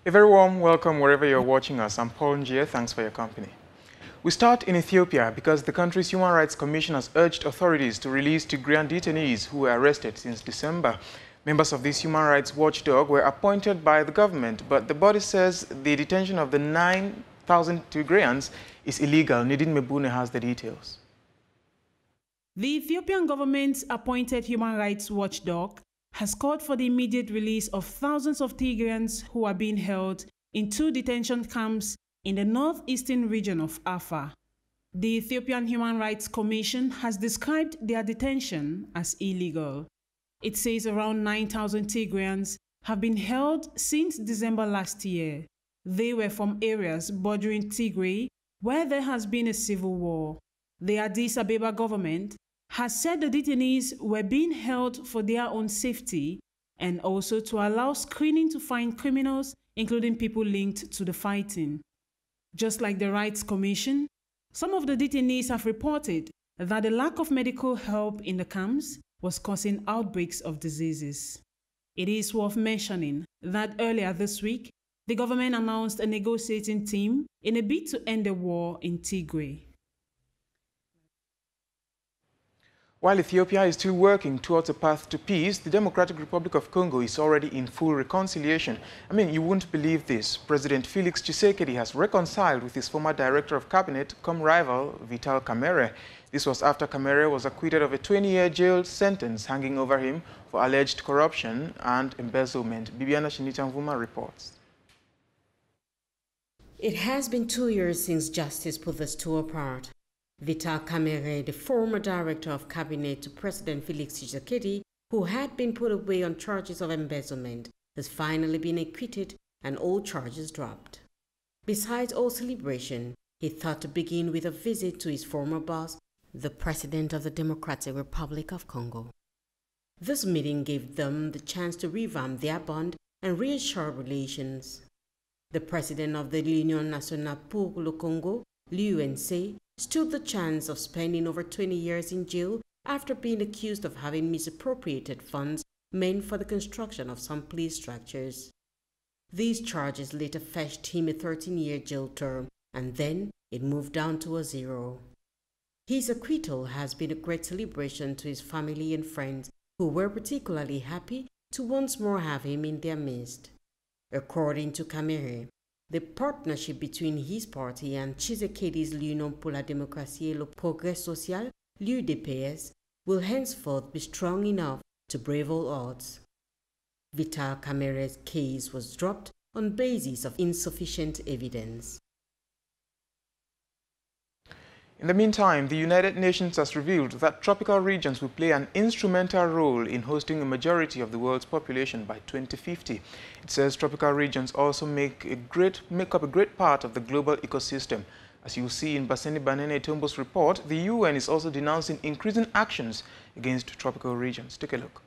A very warm welcome wherever you're watching us. I'm Paul Njie. Thanks for your company. We start in Ethiopia because the country's Human Rights Commission has urged authorities to release Tigrayan detainees who were arrested since December. Members of this human rights watchdog were appointed by the government, but the body says the detention of the 9,000 Tigrayans is illegal. Nadine has the details. The Ethiopian government's appointed human rights watchdog has called for the immediate release of thousands of Tigrayans who are being held in 2 detention camps in the northeastern region of Afar. The Ethiopian Human Rights Commission has described their detention as illegal. It says around 9,000 Tigrayans have been held since December last year. They were from areas bordering Tigray where there has been a civil war. The Addis Ababa government has said the detainees were being held for their own safety and also to allow screening to find criminals, including people linked to the fighting. Just like the Rights Commission, some of the detainees have reported that the lack of medical help in the camps was causing outbreaks of diseases. It is worth mentioning that earlier this week, the government announced a negotiating team in a bid to end the war in Tigray. While Ethiopia is still working towards a path to peace, the Democratic Republic of Congo is already in full reconciliation. I mean, you wouldn't believe this. President Felix TSHISEKEDI has reconciled with his former director of cabinet, rival Vital KAMERHE. This was after KAMERHE was acquitted of a 20-year jail sentence hanging over him for alleged corruption and embezzlement. Bibiana reports. It has been 2 years since justice put the two apart. Vital KAMERHE, the former director of cabinet to President Felix TSHISEKEDI, who had been put away on charges of embezzlement, has finally been acquitted and all charges dropped. Besides all celebration, he thought to begin with a visit to his former boss, the President of the Democratic Republic of Congo. This meeting gave them the chance to revamp their bond and reassure relations. The President of the L'Union Nationale pour le Congo, l'UNC, stood the chance of spending over 20 years in jail after being accused of having misappropriated funds meant for the construction of some police structures. These charges later fetched him a 13-year jail term, and then it moved down to a 0. His acquittal has been a great celebration to his family and friends, who were particularly happy to once more have him in their midst. According to KAMERHE, the partnership between his party and TSHISEKEDI's l'Union pour la démocratie et le progrès social, l'UDPS, will henceforth be strong enough to brave all odds. Vital KAMERHE's case was dropped on basis of insufficient evidence. In the meantime, the United Nations has revealed that tropical regions will play an instrumental role in hosting a majority of the world's population by 2050. It says tropical regions also make up a great part of the global ecosystem. As you'll see in Baseni Tombo's report, the UN is also denouncing increasing actions against tropical regions. Take a look.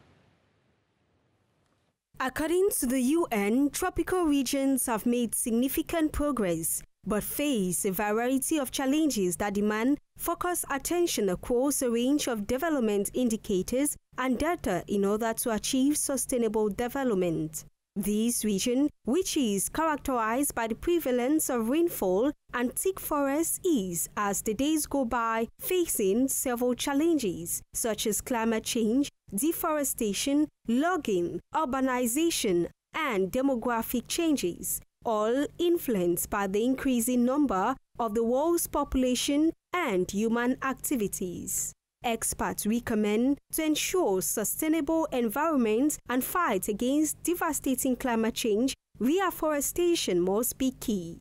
According to the UN, tropical regions have made significant progress, but face a variety of challenges that demand focused attention across a range of development indicators and data in order to achieve sustainable development. This region, which is characterized by the prevalence of rainfall and thick forests, is, as the days go by, facing several challenges such as climate change, deforestation, logging, urbanization, and demographic changes, all influenced by the increasing number of the world's population and human activities. Experts recommend to ensure sustainable environment and fight against devastating climate change, reforestation must be key.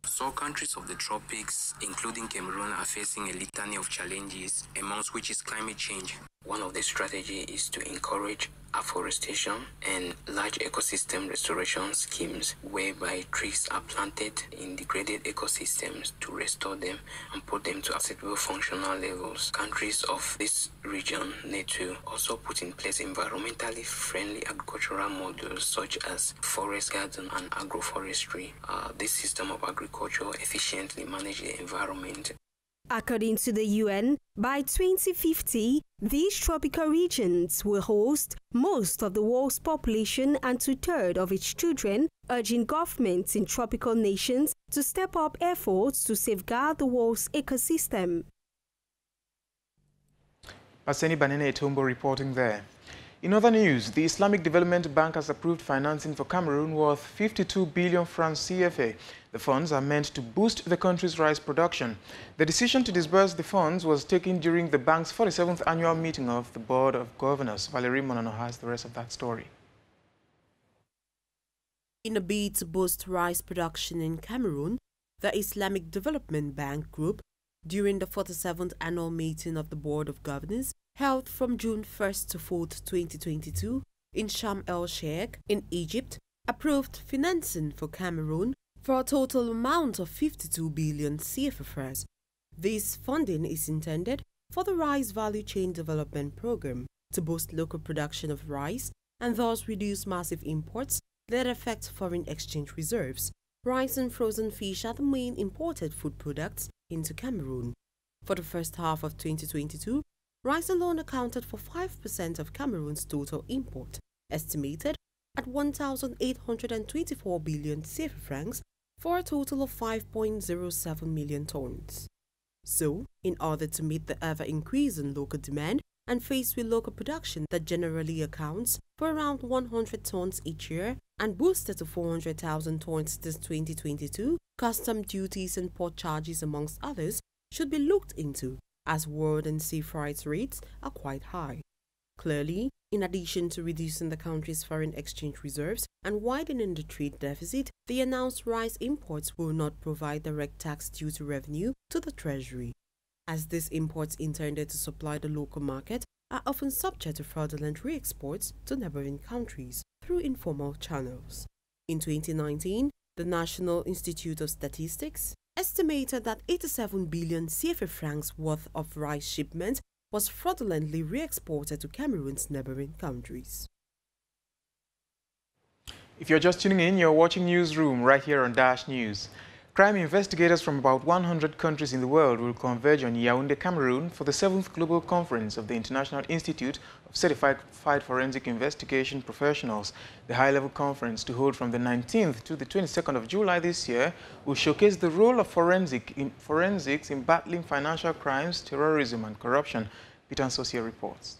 So countries of the tropics, including Cameroon, are facing a litany of challenges, amongst which is climate change. One of the strategies is to encourage afforestation and large ecosystem restoration schemes whereby trees are planted in degraded ecosystems to restore them and put them to acceptable functional levels. Countries of this region need to also put in place environmentally friendly agricultural models such as forest garden and agroforestry. This system of agriculture efficiently manages the environment. According to the UN, by 2050, these tropical regions will host most of the world's population and 2/3 of its children, urging governments in tropical nations to step up efforts to safeguard the world's ecosystem. Baseni Banene Etombo reporting there. In other news, the Islamic Development Bank has approved financing for Cameroon worth 52 billion francs CFA. The funds are meant to boost the country's rice production. The decision to disburse the funds was taken during the bank's 47th annual meeting of the Board of Governors. Valerie Monano has the rest of that story. In a bid to boost rice production in Cameroon, the Islamic Development Bank Group, during the 47th annual meeting of the Board of Governors, held from June 1st to 4th, 2022, in Sharm el-Sheikh in Egypt, approved financing for Cameroon for a total amount of 52 billion CFA. This funding is intended for the Rice Value Chain Development Program to boost local production of rice and thus reduce massive imports that affect foreign exchange reserves. Rice and frozen fish are the main imported food products into Cameroon. For the first half of 2022, rice alone accounted for 5% of Cameroon's total import, estimated at 1,824 billion CFA for a total of 5.07 million tons. So, in order to meet the ever-increasing local demand and faced with local production that generally accounts for around 100 tons each year and boosted to 400,000 tons this 2022, custom duties and port charges, amongst others, should be looked into, as world and sea freight rates are quite high. Clearly, in addition to reducing the country's foreign exchange reserves and widening the trade deficit, the announced rice imports will not provide direct tax duty revenue to the Treasury, as these imports intended to supply the local market are often subject to fraudulent re-exports to neighboring countries through informal channels. In 2019, the National Institute of Statistics estimated that 87 billion CFA francs worth of rice shipments was fraudulently re-exported to Cameroon's neighboring countries. If you're just tuning in, you're watching Newsroom right here on Dash News. Crime investigators from about 100 countries in the world will converge on Yaoundé, Cameroon for the 7th Global Conference of the International Institute of Certified Forensic Investigation Professionals. The high-level conference, to hold from the 19th to the 22nd of July this year, will showcase the role of forensics in battling financial crimes, terrorism and corruption. Peter Nsosia reports.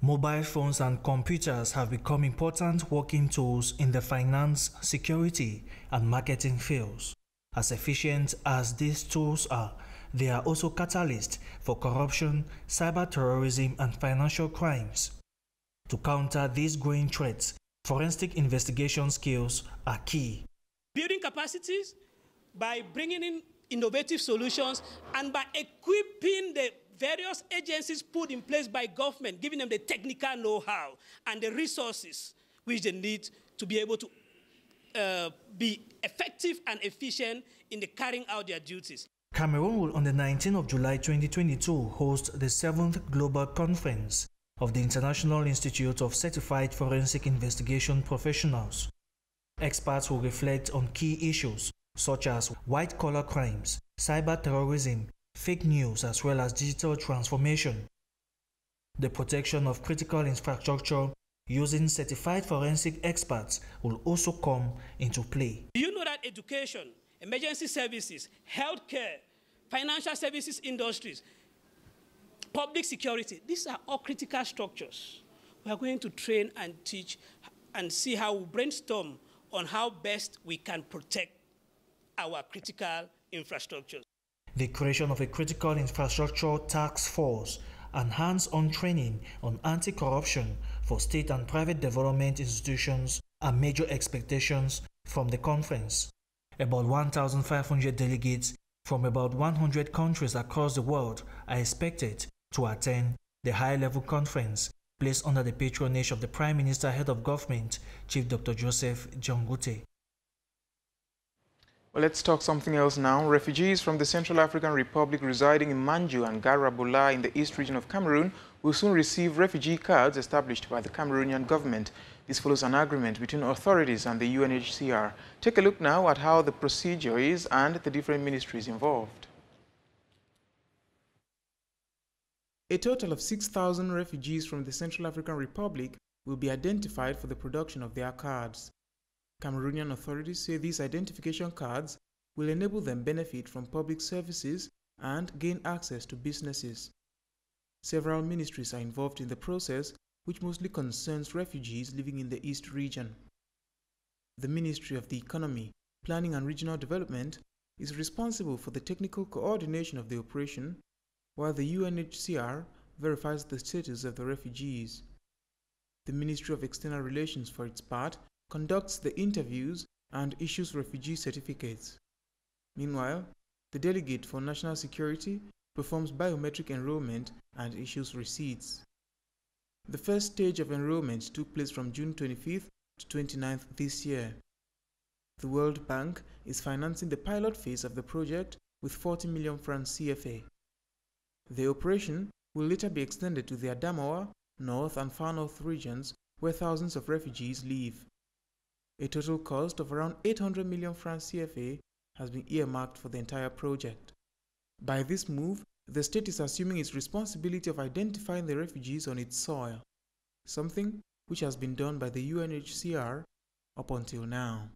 Mobile phones and computers have become important working tools in the finance, security, and marketing fields. As efficient as these tools are, they are also catalysts for corruption, cyber terrorism, and financial crimes. To counter these growing threats, forensic investigation skills are key. Building capacities by bringing in innovative solutions and by equipping the various agencies put in place by government, giving them the technical know-how and the resources which they need to be able to be effective and efficient in the carrying out their duties. Cameroon will on the 19th of July 2022 host the 7th Global Conference of the International Institute of Certified Forensic Investigation Professionals. Experts will reflect on key issues such as white-collar crimes, cyber terrorism, fake news, as well as digital transformation. The protection of critical infrastructure using certified forensic experts will also come into play. Do you know that education, emergency services, healthcare, financial services industries, public security, these are all critical structures. We are going to train and teach and see how we brainstorm on how best we can protect our critical infrastructures. The creation of a critical infrastructure task force and hands-on training on anti-corruption for state and private development institutions are major expectations from the conference. About 1,500 delegates from about 100 countries across the world are expected to attend the high-level conference placed under the patronage of the Prime Minister, Head of Government, Chief Dr. Joseph Jongute. Well, let's talk something else now. Refugees from the Central African Republic residing in Manju and Garabola in the east region of Cameroon will soon receive refugee cards established by the Cameroonian government. This follows an agreement between authorities and the UNHCR. Take a look now at how the procedure is and the different ministries involved. A total of 6,000 refugees from the Central African Republic will be identified for the production of their cards. Cameroonian authorities say these identification cards will enable them benefit from public services and gain access to businesses. Several ministries are involved in the process, which mostly concerns refugees living in the East region. The Ministry of the Economy, Planning and Regional Development is responsible for the technical coordination of the operation, while the UNHCR verifies the status of the refugees. The Ministry of External Relations, for its part, conducts the interviews and issues refugee certificates. Meanwhile, the Delegate for National Security performs biometric enrollment and issues receipts. The first stage of enrollment took place from June 25th to 29th this year. The World Bank is financing the pilot phase of the project with 40 million francs CFA. The operation will later be extended to the Adamawa, North and Far North regions where thousands of refugees live. A total cost of around 800 million francs CFA has been earmarked for the entire project. By this move, the state is assuming its responsibility of identifying the refugees on its soil, something which has been done by the UNHCR up until now.